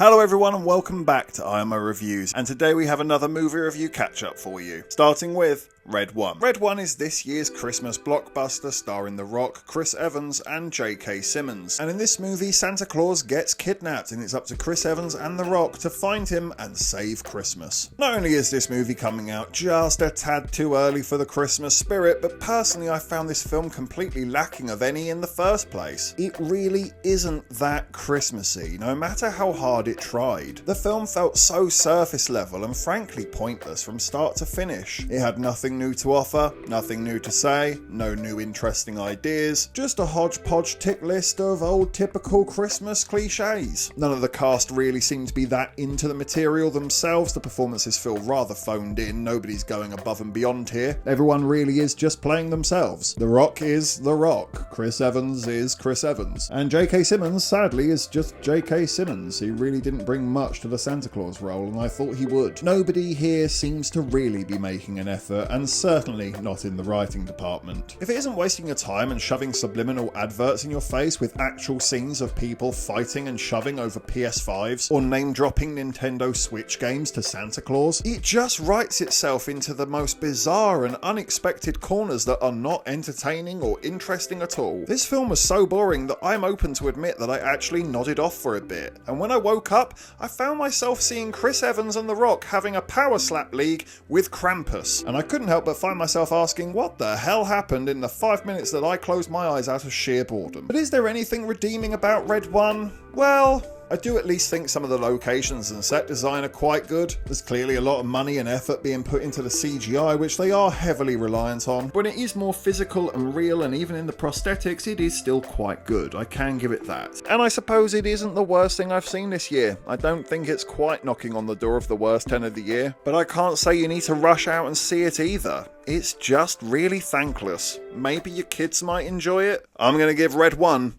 Hello everyone and welcome back to IMO Reviews, and today we have another movie review catch up for you, starting with Red One. Red One is this year's Christmas blockbuster starring The Rock, Chris Evans and J.K. Simmons. And in this movie, Santa Claus gets kidnapped and it's up to Chris Evans and The Rock to find him and save Christmas. Not only is this movie coming out just a tad too early for the Christmas spirit, but personally I found this film completely lacking of any in the first place. It really isn't that Christmassy, no matter how hard it tried. The film felt so surface level and frankly pointless from start to finish. It had nothing new to offer, nothing new to say, no new interesting ideas, just a hodgepodge tick list of old typical Christmas cliches. None of the cast really seemed to be that into the material themselves. The performances feel rather phoned in, nobody's going above and beyond here. Everyone really is just playing themselves. The Rock is The Rock, Chris Evans is Chris Evans, and J.K. Simmons sadly is just J.K. Simmons. He really didn't bring much to the Santa Claus role, and I thought he would. Nobody here seems to really be making an effort, and certainly not in the writing department. If it isn't wasting your time and shoving subliminal adverts in your face with actual scenes of people fighting and shoving over PS5s, or name-dropping Nintendo Switch games to Santa Claus, it just writes itself into the most bizarre and unexpected corners that are not entertaining or interesting at all. This film was so boring that I'm open to admit that I actually nodded off for a bit, and when I woke up, I found myself seeing Chris Evans and The Rock having a power slap league with Krampus, and I couldn't help but find myself asking what the hell happened in the 5 minutes that I closed my eyes out of sheer boredom. But is there anything redeeming about Red One? Well, I do at least think some of the locations and set design are quite good. There's clearly a lot of money and effort being put into the CGI, which they are heavily reliant on. When it is more physical and real, and even in the prosthetics, it is still quite good. I can give it that. And I suppose it isn't the worst thing I've seen this year. I don't think it's quite knocking on the door of the worst 10 of the year, but I can't say you need to rush out and see it either. It's just really thankless. Maybe your kids might enjoy it. I'm going to give Red One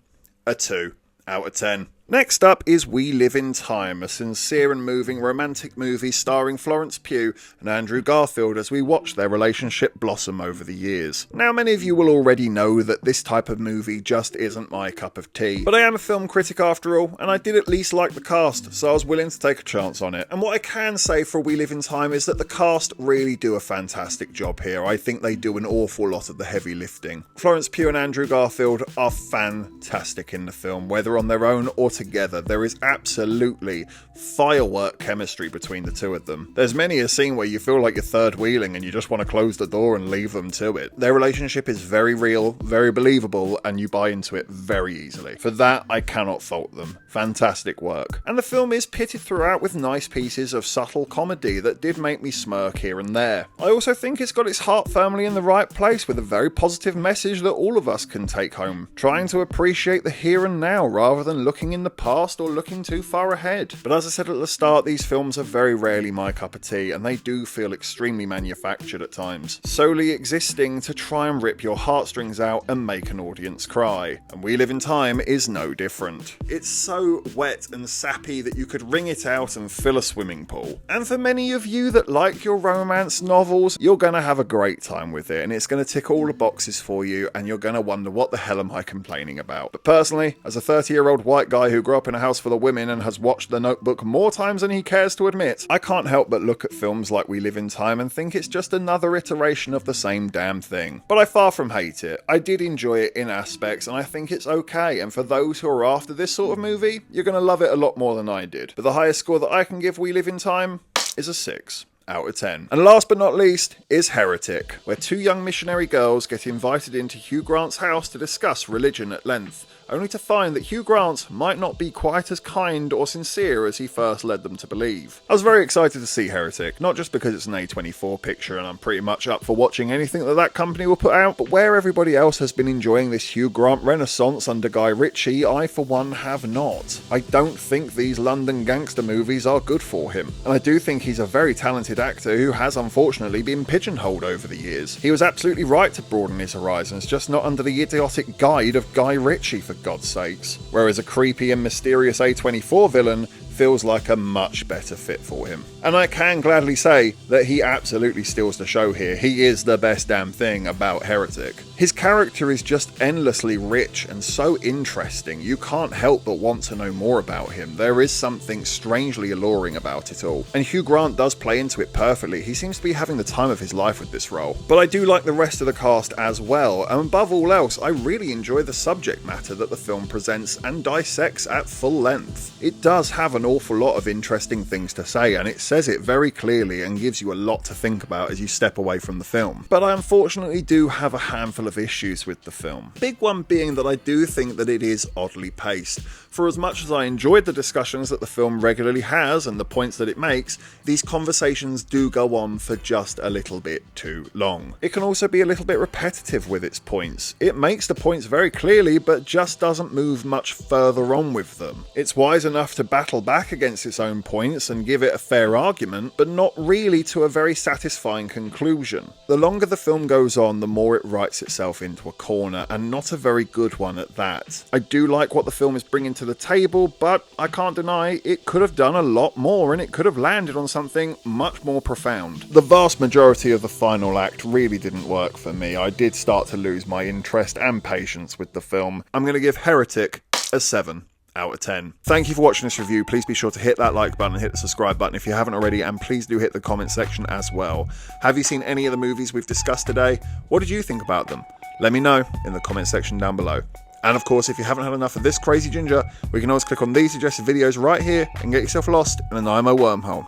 a 2 out of 10. Next up is We Live in Time, a sincere and moving romantic movie starring Florence Pugh and Andrew Garfield as we watch their relationship blossom over the years. Now, many of you will already know that this type of movie just isn't my cup of tea, but I am a film critic after all, and I did at least like the cast, so I was willing to take a chance on it. And what I can say for We Live in Time is that the cast really do a fantastic job here. I think they do an awful lot of the heavy lifting. Florence Pugh and Andrew Garfield are fantastic in the film, whether on their own or together. There is absolutely firework chemistry between the two of them. There's many a scene where you feel like you're third wheeling and you just want to close the door and leave them to it. Their relationship is very real, very believable, and you buy into it very easily. For that, I cannot fault them. Fantastic work. And the film is pitted throughout with nice pieces of subtle comedy that did make me smirk here and there. I also think it's got its heart firmly in the right place with a very positive message that all of us can take home, trying to appreciate the here and now rather than looking in the past or looking too far ahead. But as I said at the start, these films are very rarely my cup of tea, and they do feel extremely manufactured at times, solely existing to try and rip your heartstrings out and make an audience cry. And We Live in Time is no different. It's so wet and sappy that you could wring it out and fill a swimming pool. And for many of you that like your romance novels, you're going to have a great time with it, and it's going to tick all the boxes for you, and you're going to wonder what the hell am I complaining about. But personally, as a 30-year-old white guy who grew up in a house full of women and has watched The Notebook more times than he cares to admit, I can't help but look at films like We Live in Time and think it's just another iteration of the same damn thing. But I far from hate it. I did enjoy it in aspects, and I think it's okay, and for those who are after this sort of movie, you're going to love it a lot more than I did. But the highest score that I can give We Live in Time is a 6 out of 10. And last but not least is Heretic, where two young missionary girls get invited into Hugh Grant's house to discuss religion at length, only to find that Hugh Grant might not be quite as kind or sincere as he first led them to believe. I was very excited to see Heretic, not just because it's an A24 picture and I'm pretty much up for watching anything that company will put out, but where everybody else has been enjoying this Hugh Grant renaissance under Guy Ritchie, I for one have not. I don't think these London gangster movies are good for him, and I do think he's a very talented actor who has unfortunately been pigeonholed over the years. He was absolutely right to broaden his horizons, just not under the idiotic guide of Guy Ritchie, for God's sakes. Whereas a creepy and mysterious A24 villain feels like a much better fit for him. And I can gladly say that he absolutely steals the show here. He is the best damn thing about Heretic. His character is just endlessly rich and so interesting, you can't help but want to know more about him. There is something strangely alluring about it all. And Hugh Grant does play into it perfectly, he seems to be having the time of his life with this role. But I do like the rest of the cast as well, and above all else, I really enjoy the subject matter that the film presents and dissects at full length. It does have an awful lot of interesting things to say, and it says it very clearly and gives you a lot to think about as you step away from the film. But I unfortunately do have a handful of issues with the film. Big one being that I do think that it is oddly paced. For as much as I enjoyed the discussions that the film regularly has and the points that it makes, these conversations do go on for just a little bit too long. It can also be a little bit repetitive with its points. It makes the points very clearly, but just doesn't move much further on with them. It's wise enough to battle back against its own points and give it a fair argument, but not really to a very satisfying conclusion. The longer the film goes on, the more it writes itself into a corner, and not a very good one at that. I do like what the film is bringing to the table, but I can't deny it could have done a lot more and it could have landed on something much more profound. The vast majority of the final act really didn't work for me. I did start to lose my interest and patience with the film. I'm going to give Heretic a 7 out of 10. Thank you for watching this review. Please be sure to hit that like button and hit the subscribe button if you haven't already, and please do hit the comment section as well. Have you seen any of the movies we've discussed today? What did you think about them? Let me know in the comment section down below. And of course, if you haven't had enough of this crazy ginger, we can always click on these suggested videos right here and get yourself lost in an IMO wormhole.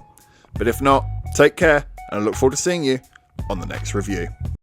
But if not, take care, and I look forward to seeing you on the next review.